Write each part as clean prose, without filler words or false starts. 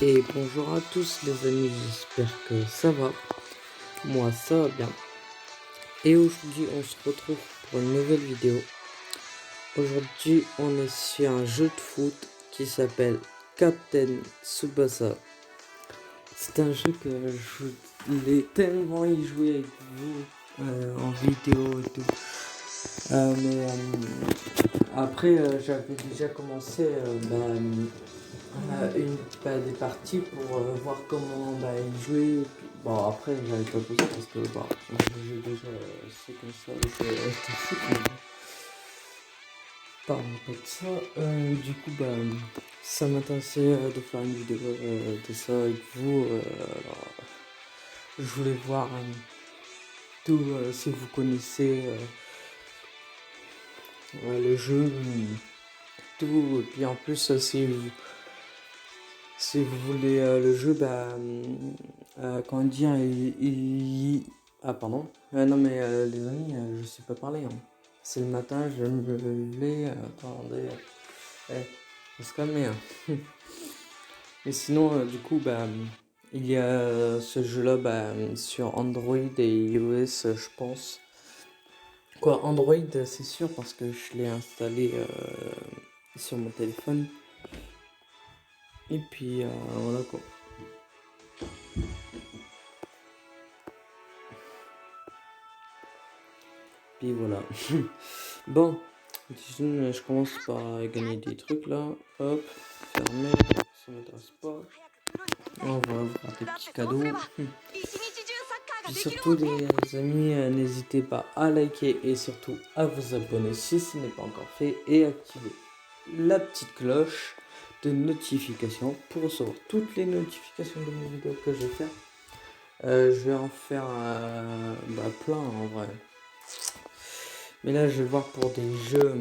Et bonjour à tous les amis, j'espère que ça va. Moi ça va bien. Et aujourd'hui on se retrouve pour une nouvelle vidéo. Aujourd'hui on est sur un jeu de foot qui s'appelle Captain Tsubasa. C'est un jeu que je voulais tellement y jouer avec vous en vidéo et tout. Après j'avais déjà commencé des parties pour voir comment y jouer. Puis, bon, après, j'avais pas posé parce que j'ai déjà c'est comme ça, je foot. Mais parlons pas de ça. Du coup, ça m'intéressait de faire une vidéo de ça avec vous. Alors, je voulais voir tout si vous connaissez le jeu, tout. Et puis en plus, si vous voulez le jeu, comment dire, ah pardon. Non mais les amis, je sais pas parler. Hein. C'est le matin, je me lève. Attendez. Faut se calmer. Hein. Et sinon, du coup, il y a ce jeu-là sur Android et iOS, je pense. Quoi, Android, c'est sûr parce que je l'ai installé sur mon téléphone. Et puis voilà quoi. Puis voilà. Bon, je commence par gagner des trucs là. Hop, fermer, ça m'intéresse pas. On va avoir des petits cadeaux. Puis surtout les amis, n'hésitez pas à liker et surtout à vous abonner si ce n'est pas encore fait et activer la petite cloche de notification pour recevoir toutes les notifications de mes vidéos que je vais faire. Je vais en faire plein en vrai. Mais là, je vais voir pour des jeux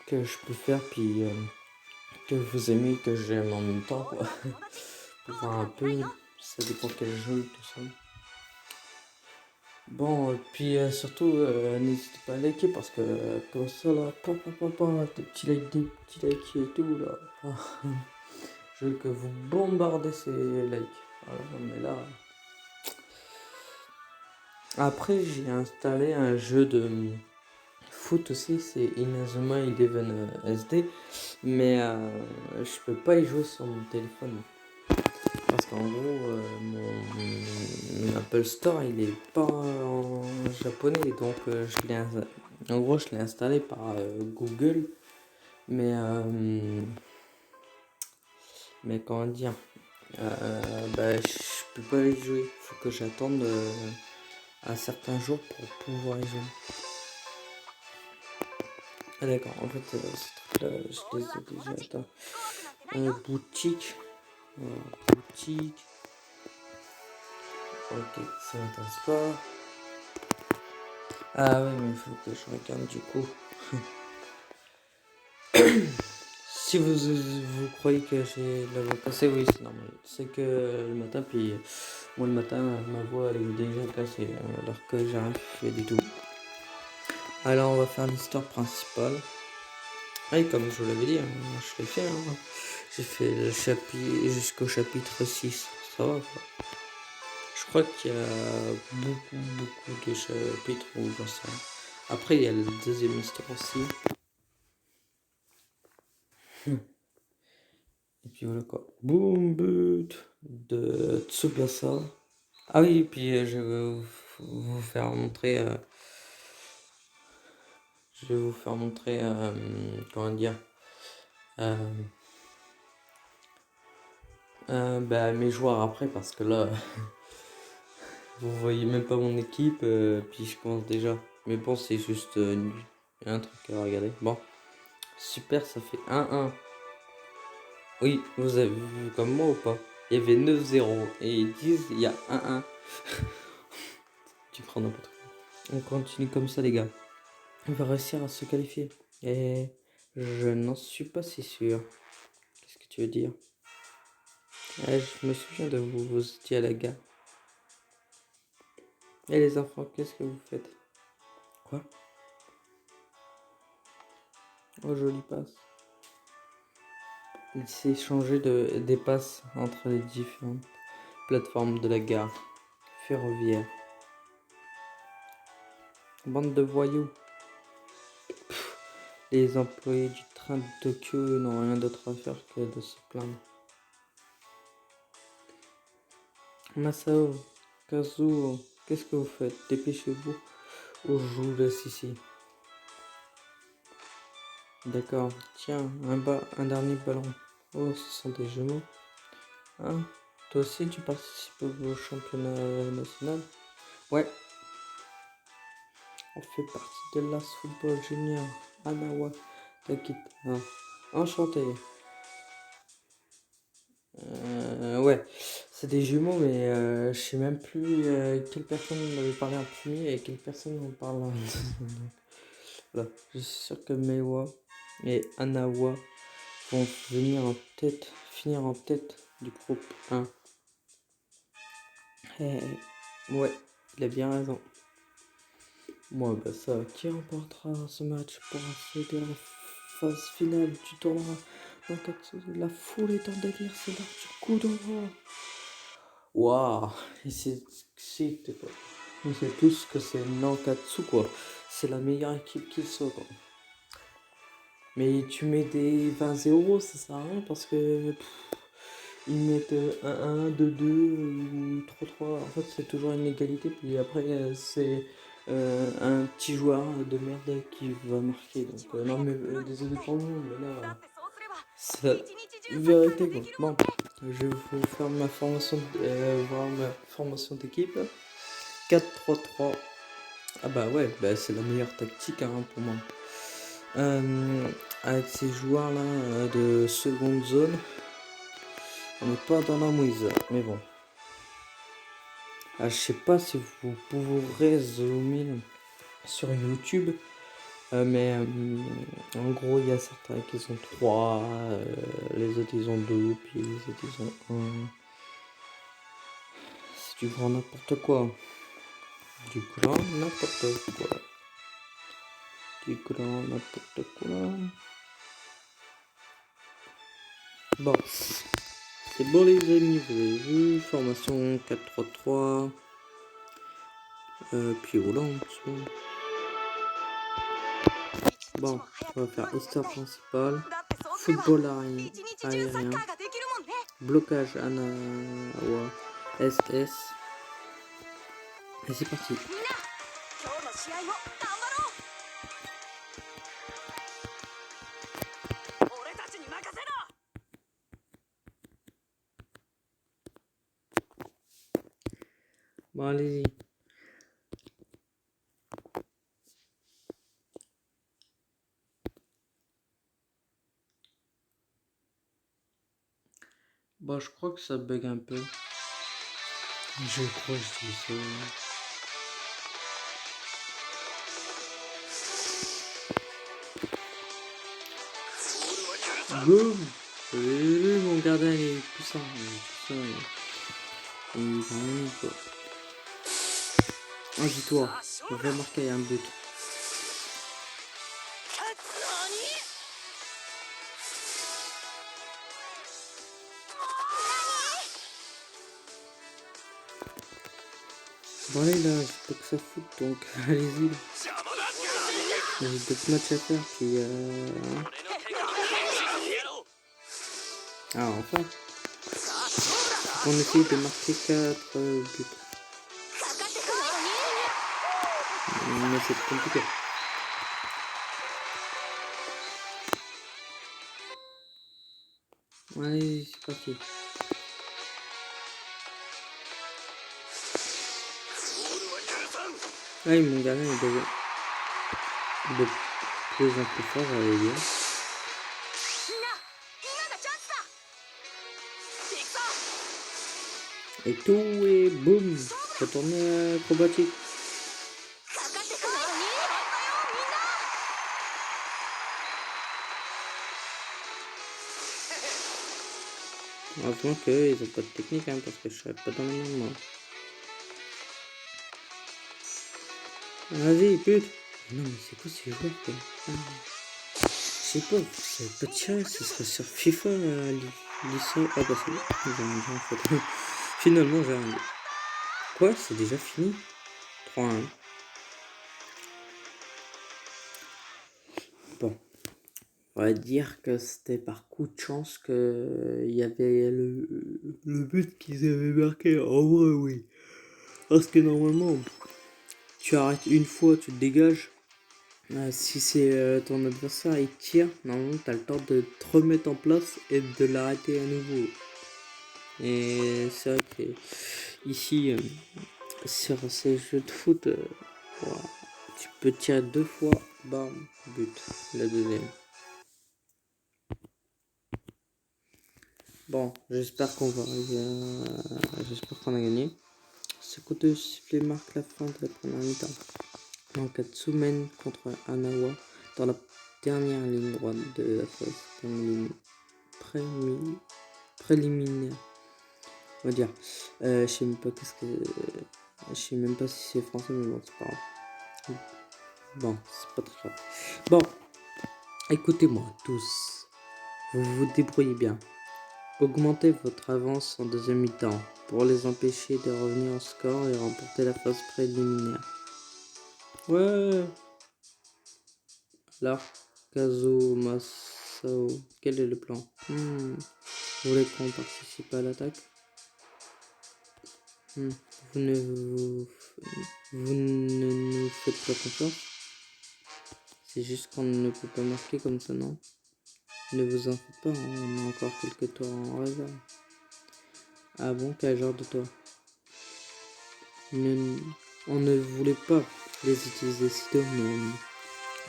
que je peux faire, puis que vous aimez, que j'aime en même temps, quoi. Pour voir un peu, ça dépend quel jeu, tout ça. Bon, puis surtout, n'hésitez pas à liker parce que comme ça, là, des petits likes et tout, là. Je veux que vous bombardez ces likes. Voilà, mais là. Après, j'ai installé un jeu de foot aussi, c'est Inazuma Eleven SD, mais je peux pas y jouer sur mon téléphone. Parce qu'en gros, mon Apple Store, il est pas en japonais, donc je l'ai installé par Google, mais comment dire, je peux pas y jouer. Faut que j'attende un certain jour pour pouvoir y jouer. Ah d'accord, en fait, ces trucs-là, je les ai déjà. Attends. Boutique. Boutique. Ok, ça m'intéresse pas. Ah ouais, mais il faut que je regarde du coup. Si vous croyez que j'ai la voix cassée, oui, c'est normal. C'est que le matin, puis moi le matin, ma voix elle est déjà cassée, alors que j'ai rien fait du tout. Alors on va faire l'histoire principale. Et comme je vous l'avais dit, je l'ai fait. Hein. J'ai fait le chapitre jusqu'au chapitre 6. Ça va quoi. Je crois qu'il y a beaucoup de chapitres où j'en sais rien. Après, il y a la deuxième histoire aussi. Et puis voilà quoi. Boom but de Tsubasa. Ah oui, et puis je vais vous faire montrer. Je vais vous faire montrer. Comment dire. Euh, mes joueurs après parce que là. Vous voyez même pas mon équipe. Puis je commence déjà. Mais bon, c'est juste un truc à regarder. Bon. Super, ça fait 1-1. Oui, vous avez vu comme moi ou pas? Il y avait 9-0 et ils disent il y a 1-1. Tu prends n'importe quoi. On continue comme ça les gars. On va réussir à se qualifier. Et je n'en suis pas si sûr. Qu'est-ce que tu veux dire? Je me souviens de vous, vous étiez à la gare. Et les enfants, qu'est-ce que vous faites? Quoi? Oh, jolie passe. Il s'est échangé des passes entre les différentes plateformes de la gare ferroviaire. Bande de voyous. Les employés du train de Tokyo n'ont rien d'autre à faire que de se plaindre. Masao, Kazuo, qu'est-ce que vous faites? Dépêchez-vous ou je vous laisse ici. D'accord, tiens, un dernier ballon. Oh, ce sont des jumeaux. Hein? Toi aussi, tu participes au championnat national? Ouais. On fait partie de l'As Football Junior. Anawa Takita. Enchanté. Ouais, c'est des jumeaux, mais je sais même plus quelle personne m'avait parlé en premier et quelle personne m'en parle en deuxième. Voilà, je suis sûr que Meiwa et Anawa vont finir en tête du groupe 1. Ouais, il a bien raison. Moi, bah ça, qui remportera ce match pour accéder à la phase finale du tournoi? La foule est en délire, c'est l'heure du coup d'envoi. Waouh, et c'est quoi. On sait tous que c'est Nankatsu quoi. C'est la meilleure équipe qui soit quoi. Mais tu mets des 20-0, ça sert à rien parce que ils mettent 1-1, 2-2 ou 3-3. En fait, c'est toujours une égalité. Puis après, c'est un petit joueur de merde qui va marquer. Donc, non, mais désolé pour nous, mais là, c'est la vérité quoi. Bon, je vais vous faire voir ma formation d'équipe. 4-3-3. Ah bah ouais, bah c'est la meilleure tactique hein, pour moi. Avec ces joueurs là de seconde zone, on n'est pas dans la mouise, mais bon. Je sais pas si vous pourrez zoomer sur YouTube, mais en gros il y a certains qui sont 3, les autres ils ont 2, puis les autres ils ont 1. C'est du grand n'importe quoi. Du grand n'importe quoi. Du grand n'importe quoi. Bon, c'est bon les amis, vous avez vu, formation 4-3-3, puis roulant, bon, on va faire histoire principale, football aérien, blocage Anawa SS, et c'est parti. Bon, allez-y. Bon, je crois que ça bug un peu. Je crois que je dis ça. Boum! Mon gardien il est puissant. Il est vraiment quoi. Ah, dis-toi, on va marquer un but. Bon allez là, j'ai pas que ça fout, donc allez-y. J'ai d'autres matchs à faire, puis Ah enfin. On essaye de marquer 4 buts. Mais c'est compliqué. Allez, c'est parti. Allez, mon gars, il devient de plus en plus fort, j'allais dire. Et tout, et boum, retourné acrobatique. Heureusement qu'ils ont pas de technique, hein, parce que je serais pas dans le monde, moi. Vas-y, pute. Non, mais c'est quoi ces joueurs, quoi? sais pas, ça veut pas tirer, ce serait sur FIFA licence. Ah bah c'est bon, j'ai rien dit en fait. Finalement j'ai rien dit. Quoi, c'est déjà fini? 3-1. Bon. On va dire que c'était par coup de chance que il y avait le but qu'ils avaient marqué. En vrai, oui. Parce que normalement, tu arrêtes une fois, tu te dégages. Si c'est ton adversaire, il tire, normalement, tu as le temps de te remettre en place et de l'arrêter à nouveau. Et c'est vrai que ici, sur ces jeux de foot, voilà, tu peux tirer 2 fois, bam, but, le deuxième. Bon, j'espère qu'on va arriver à... J'espère qu'on a gagné. Ce coup de sifflet marque la fin de la première mi-temps. Nankatsu mène contre Hanawa dans la dernière ligne droite de la phase préliminaire. On va dire. Je sais même pas qu'est-ce que... Je sais même pas si c'est français, mais bon, c'est pas grave. Bon, c'est pas très grave. Bon, écoutez-moi tous. Vous vous débrouillez bien. Augmentez votre avance en deuxième mi-temps pour les empêcher de revenir au score et remporter la phase préliminaire. Ouais. Alors, Kazo Masao, quel est le plan? Vous voulez qu'on participe à l'attaque? Vous ne nous faites pas confiance? C'est juste qu'on ne peut pas marquer comme ça, non? Ne vous en faites pas, on a encore quelques tours en réserve. Ah bon, quel genre de tour? On ne voulait pas les utiliser si tôt, mais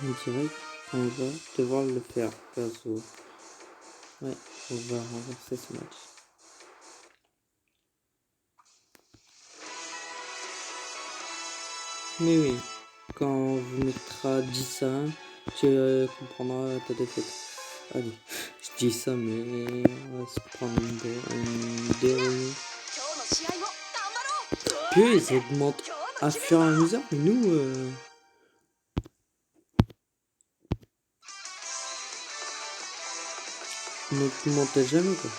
on dirait qu'on va devoir le faire, Kazo. Ouais, on va renverser ce match. Mais oui, quand vous mettras 10 à 1, tu comprendras ta défaite. Allez, je dis ça, mais on va se prendre une dérouille. Puis ils augmentent à fur et à mesure, mais nous, on n'augmentait jamais quoi.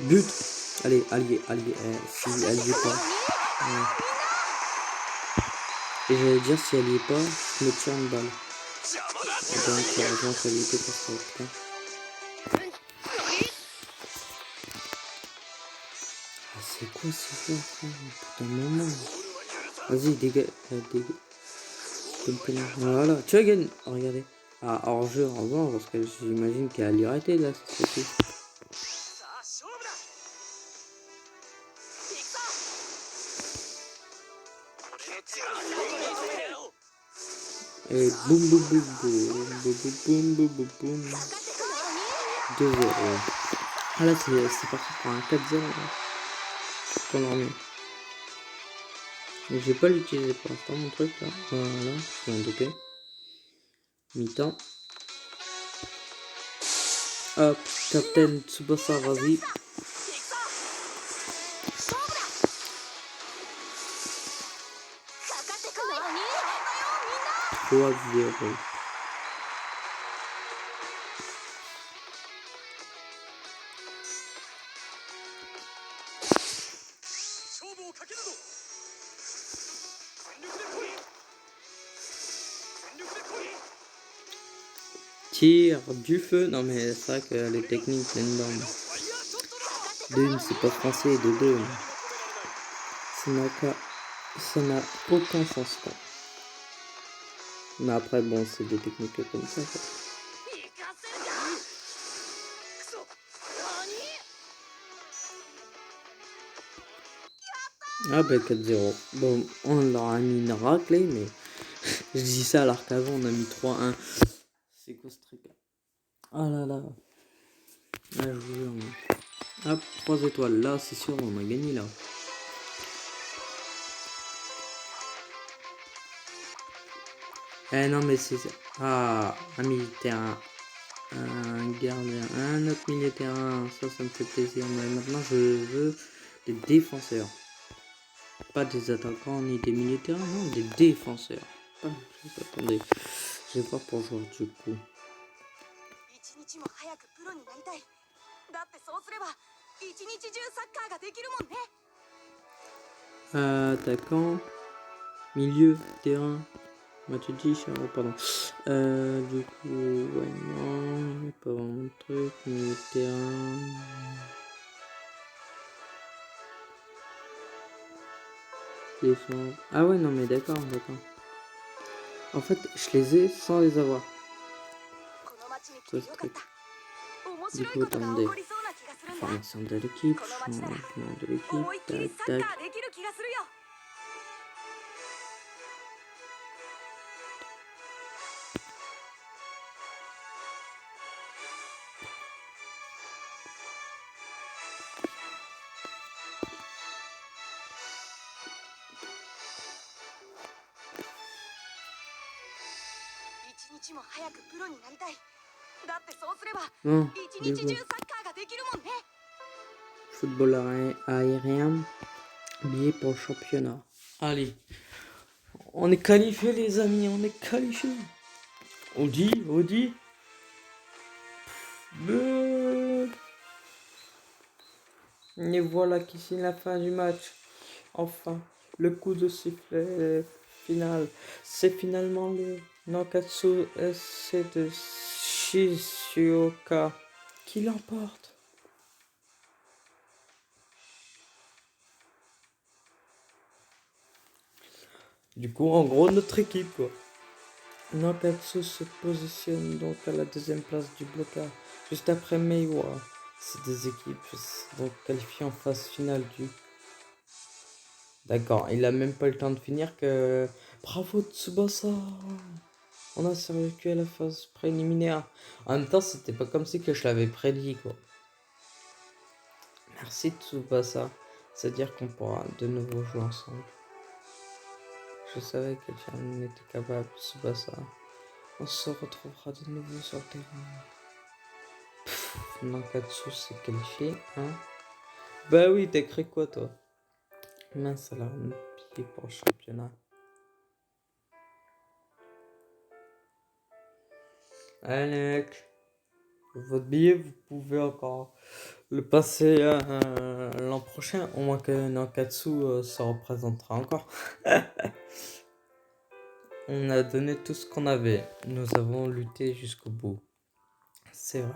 But. Allez, allié, si elle y est pas. Et j'allais dire si elle y est pas, je me tire une balle. Et donc heureusement qu'elle y était parce que putain. Ah, c'est quoi ce jeu? Putain moment. Vas-y, dégage. Voilà, tu as gagné. Oh, regardez. Ah, hors jeu, en revanche, parce que j'imagine qu'elle allait arrêter là, cette fois-ci. Et boum boum boum boum boum boum boum boum boum 2-0. Ah là c'est parti pour un 4-0 pour dormir. Mais je vais pas l'utiliser pour l'instant mon truc là. Voilà, je suis en DP. Mi-temps. Hop, Captain Tsubasa, vas-y. 3-0. Tir, du feu. Non mais c'est vrai que les techniques c'est énorme. D'une, c'est pas français, et de deux, ça n'a aucun sens quoi. Mais après bon, c'est des techniques comme ça quoi. Ah bah 4-0. Bon, on leur a mis une raclée, mais je dis ça alors qu'avant on a mis 3-1. C'est quoi ce truc là? Ah là là. Ah, je vous jure. Hop, 3 étoiles. Là, c'est sûr, on a gagné là. Eh non, mais c'est... Ah, un militaire, un gardien, un autre militaire. Ça me fait plaisir. Mais maintenant, je veux des défenseurs. Pas des attaquants ni des militaires, non, des défenseurs. pas. Attendez, je vais voir pour jouer du coup. Attaquant, milieu, terrain. Tu dis, oh, pardon. Du coup, ouais, non, y a pas vraiment de truc. Milieu, terrain. Défense. Ah ouais, non, mais d'accord. En fait, je les ai sans les avoir. Ça, ce truc. Du coup, attendez. Formation de l'équipe, changement de l'équipe, tac, tac. Non, du coup. Football aérien, billet pour le championnat. Allez, on est qualifiés les amis, on est qualifiés. Audi. Et voilà qui c'est la fin du match. Enfin, le coup de sifflet final. C'est finalement le Nankatsu SC de Shizuoka qui l'emporte. Du coup, en gros, notre équipe, quoi. Nankatsu se positionne donc à la deuxième place du blocage, juste après Meiwa. Ces deux équipes donc qualifiées en phase finale du... D'accord, il a même pas eu le temps de finir que... Bravo Tsubasa! On a survécu à la phase préliminaire. En même temps, c'était pas comme si que je l'avais prédit, quoi. Merci Tsubasa. C'est-à-dire qu'on pourra de nouveau jouer ensemble. Je savais que tu en étais capable, Tsubasa. On se retrouvera de nouveau sur le terrain. Nankatsu s'est qualifié, hein? Bah oui, t'as écrit quoi, toi? Mince, alors, un pied pour le championnat. Allez, mec. Votre billet, vous pouvez encore le passer l'an prochain, au moins que Nankatsu se représentera encore. On a donné tout ce qu'on avait. Nous avons lutté jusqu'au bout. C'est vrai.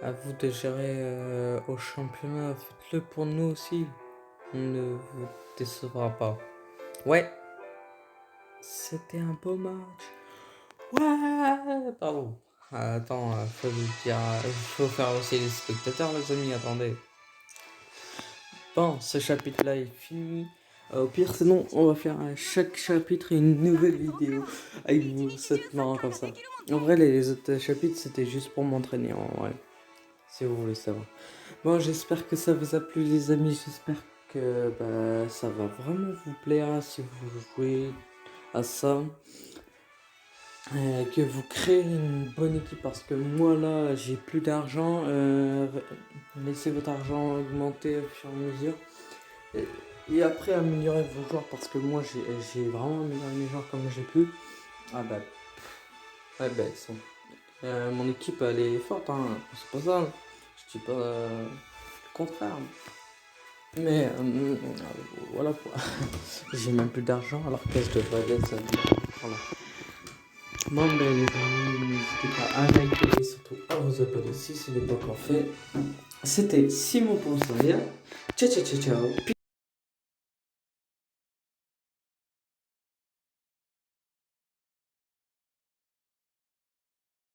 À vous de gérer au championnat. Faites-le pour nous aussi. On ne vous décevra pas. Ouais. C'était un beau match. Ouais. Pardon. Attends, faut le dire. Il faut faire aussi les spectateurs, les amis. Attendez. Bon, ce chapitre-là est fini. Au pire, sinon, on va faire à chaque chapitre une nouvelle vidéo avec vous. C'est marrant comme ça. En vrai, les autres chapitres, c'était juste pour m'entraîner. En vrai, si vous voulez savoir. Bon, j'espère que ça vous a plu, les amis. J'espère que ça va vraiment vous plaire si vous jouez à ça. Que vous créez une bonne équipe parce que moi là j'ai plus d'argent. Laissez votre argent augmenter au fur et à mesure. Et après améliorer vos joueurs parce que moi j'ai vraiment amélioré mes joueurs comme j'ai pu. Ah bah. Ouais bah ils sont. Mon équipe elle est forte, hein. C'est pas ça. Je dis pas le contraire. Mais voilà quoi. J'ai même plus d'argent alors que je devrais laisser. Voilà. Bon ben les amis, n'hésitez pas à liker et surtout à vous abonner si ce n'est pas encore fait. C'était Simon pour Ciao ciao ciao ciao.